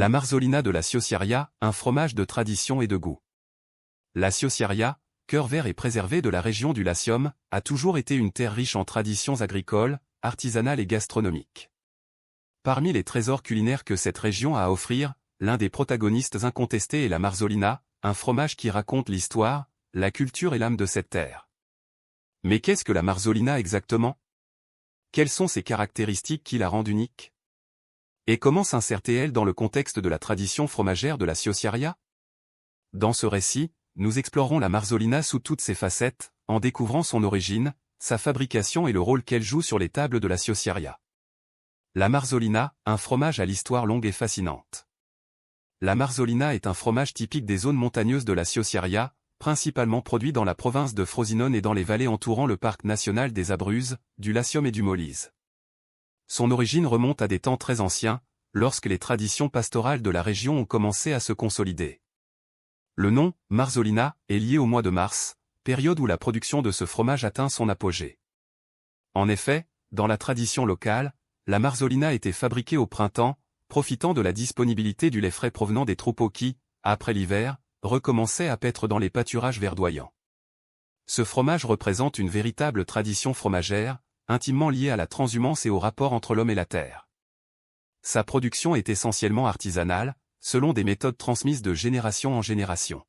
La Marzolina de la Siossaria, un fromage de tradition et de goût. La Siossaria, cœur vert et préservé de la région du Latium, a toujours été une terre riche en traditions agricoles, artisanales et gastronomiques. Parmi les trésors culinaires que cette région a à offrir, l'un des protagonistes incontestés est la Marzolina, un fromage qui raconte l'histoire, la culture et l'âme de cette terre. Mais qu'est-ce que la Marzolina exactement? Quelles sont ses caractéristiques qui la rendent unique? Et comment s'insère-t-elle dans le contexte de la tradition fromagère de la Siossaria? Dans ce récit, nous explorons la Marzolina sous toutes ses facettes, en découvrant son origine, sa fabrication et le rôle qu'elle joue sur les tables de la Siossaria. La Marzolina, un fromage à l'histoire longue et fascinante. La Marzolina est un fromage typique des zones montagneuses de la Siossaria, principalement produit dans la province de Frosinone et dans les vallées entourant le parc national des Abruzzes, du Latium et du Molise. Son origine remonte à des temps très anciens, lorsque les traditions pastorales de la région ont commencé à se consolider. Le nom, Marzolina, est lié au mois de mars, période où la production de ce fromage atteint son apogée. En effet, dans la tradition locale, la Marzolina était fabriquée au printemps, profitant de la disponibilité du lait frais provenant des troupeaux qui, après l'hiver, recommençaient à paître dans les pâturages verdoyants. Ce fromage représente une véritable tradition fromagère, intimement liée à la transhumance et au rapport entre l'homme et la terre. Sa production est essentiellement artisanale, selon des méthodes transmises de génération en génération.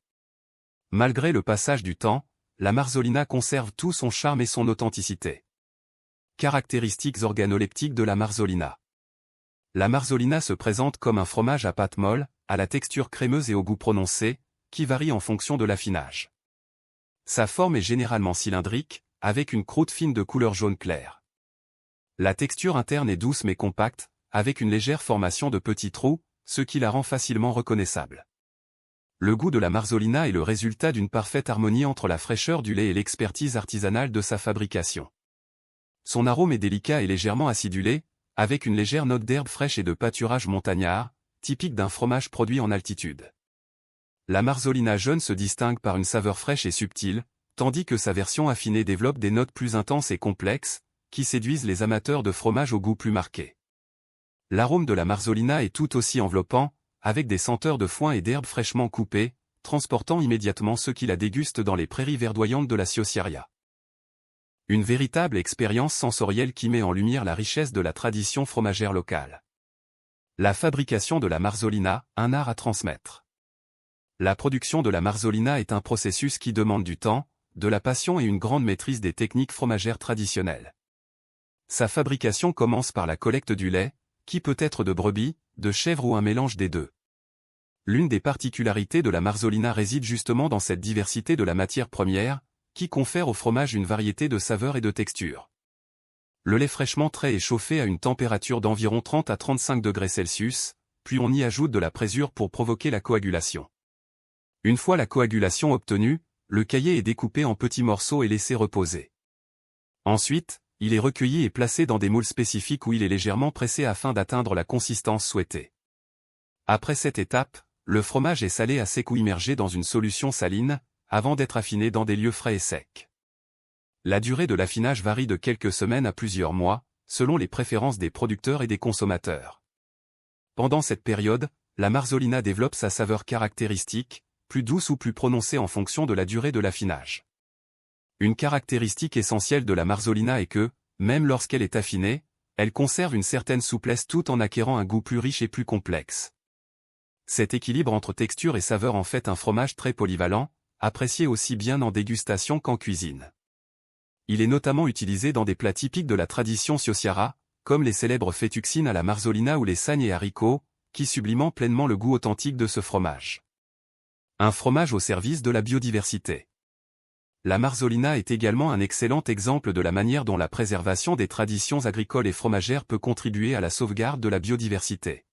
Malgré le passage du temps, la Marzolina conserve tout son charme et son authenticité. Caractéristiques organoleptiques de la Marzolina. La Marzolina se présente comme un fromage à pâte molle, à la texture crémeuse et au goût prononcé, qui varie en fonction de l'affinage. Sa forme est généralement cylindrique, avec une croûte fine de couleur jaune clair. La texture interne est douce mais compacte, avec une légère formation de petits trous, ce qui la rend facilement reconnaissable. Le goût de la Marzolina est le résultat d'une parfaite harmonie entre la fraîcheur du lait et l'expertise artisanale de sa fabrication. Son arôme est délicat et légèrement acidulé, avec une légère note d'herbe fraîche et de pâturage montagnard, typique d'un fromage produit en altitude. La Marzolina jeune se distingue par une saveur fraîche et subtile, tandis que sa version affinée développe des notes plus intenses et complexes, qui séduisent les amateurs de fromage au goût plus marqué. L'arôme de la Marzolina est tout aussi enveloppant, avec des senteurs de foin et d'herbes fraîchement coupées, transportant immédiatement ceux qui la dégustent dans les prairies verdoyantes de la Siossaria. Une véritable expérience sensorielle qui met en lumière la richesse de la tradition fromagère locale. La fabrication de la Marzolina, un art à transmettre. La production de la Marzolina est un processus qui demande du temps, de la passion et une grande maîtrise des techniques fromagères traditionnelles. Sa fabrication commence par la collecte du lait, qui peut être de brebis, de chèvre ou un mélange des deux. L'une des particularités de la Marzolina réside justement dans cette diversité de la matière première, qui confère au fromage une variété de saveurs et de textures. Le lait fraîchement trait est chauffé à une température d'environ 30 à 35 degrés Celsius, puis on y ajoute de la présure pour provoquer la coagulation. Une fois la coagulation obtenue, le caillé est découpé en petits morceaux et laissé reposer. Ensuite, il est recueilli et placé dans des moules spécifiques où il est légèrement pressé afin d'atteindre la consistance souhaitée. Après cette étape, le fromage est salé à sec ou immergé dans une solution saline, avant d'être affiné dans des lieux frais et secs. La durée de l'affinage varie de quelques semaines à plusieurs mois, selon les préférences des producteurs et des consommateurs. Pendant cette période, la Marzolina développe sa saveur caractéristique, plus douce ou plus prononcée en fonction de la durée de l'affinage. Une caractéristique essentielle de la Marzolina est que, même lorsqu'elle est affinée, elle conserve une certaine souplesse tout en acquérant un goût plus riche et plus complexe. Cet équilibre entre texture et saveur en fait un fromage très polyvalent, apprécié aussi bien en dégustation qu'en cuisine. Il est notamment utilisé dans des plats typiques de la tradition Siossaria, comme les célèbres fettuccines à la Marzolina ou les sagnes et haricots, qui subliment pleinement le goût authentique de ce fromage. Un fromage au service de la biodiversité. La Marzolina est également un excellent exemple de la manière dont la préservation des traditions agricoles et fromagères peut contribuer à la sauvegarde de la biodiversité.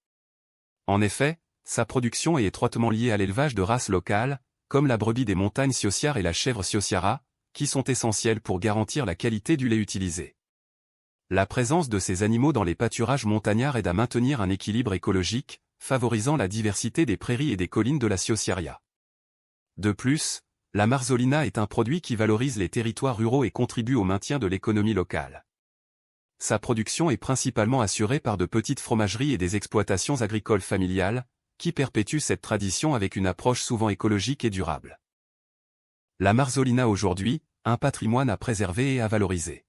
En effet, sa production est étroitement liée à l'élevage de races locales, comme la brebis des montagnes Siossaria et la chèvre Siossaria, qui sont essentielles pour garantir la qualité du lait utilisé. La présence de ces animaux dans les pâturages montagnards aide à maintenir un équilibre écologique, favorisant la diversité des prairies et des collines de la Siossaria. De plus, la Marzolina est un produit qui valorise les territoires ruraux et contribue au maintien de l'économie locale. Sa production est principalement assurée par de petites fromageries et des exploitations agricoles familiales, qui perpétue cette tradition avec une approche souvent écologique et durable. La Marzolina aujourd'hui, un patrimoine à préserver et à valoriser.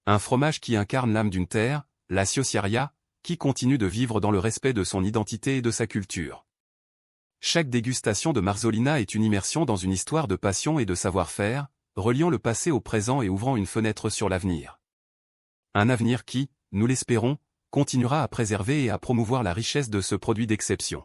Un fromage qui incarne l'âme d'une terre, la Siosiaria, qui continue de vivre dans le respect de son identité et de sa culture. Chaque dégustation de Marzolina est une immersion dans une histoire de passion et de savoir-faire, reliant le passé au présent et ouvrant une fenêtre sur l'avenir. Un avenir qui, nous l'espérons, continuera à préserver et à promouvoir la richesse de ce produit d'exception.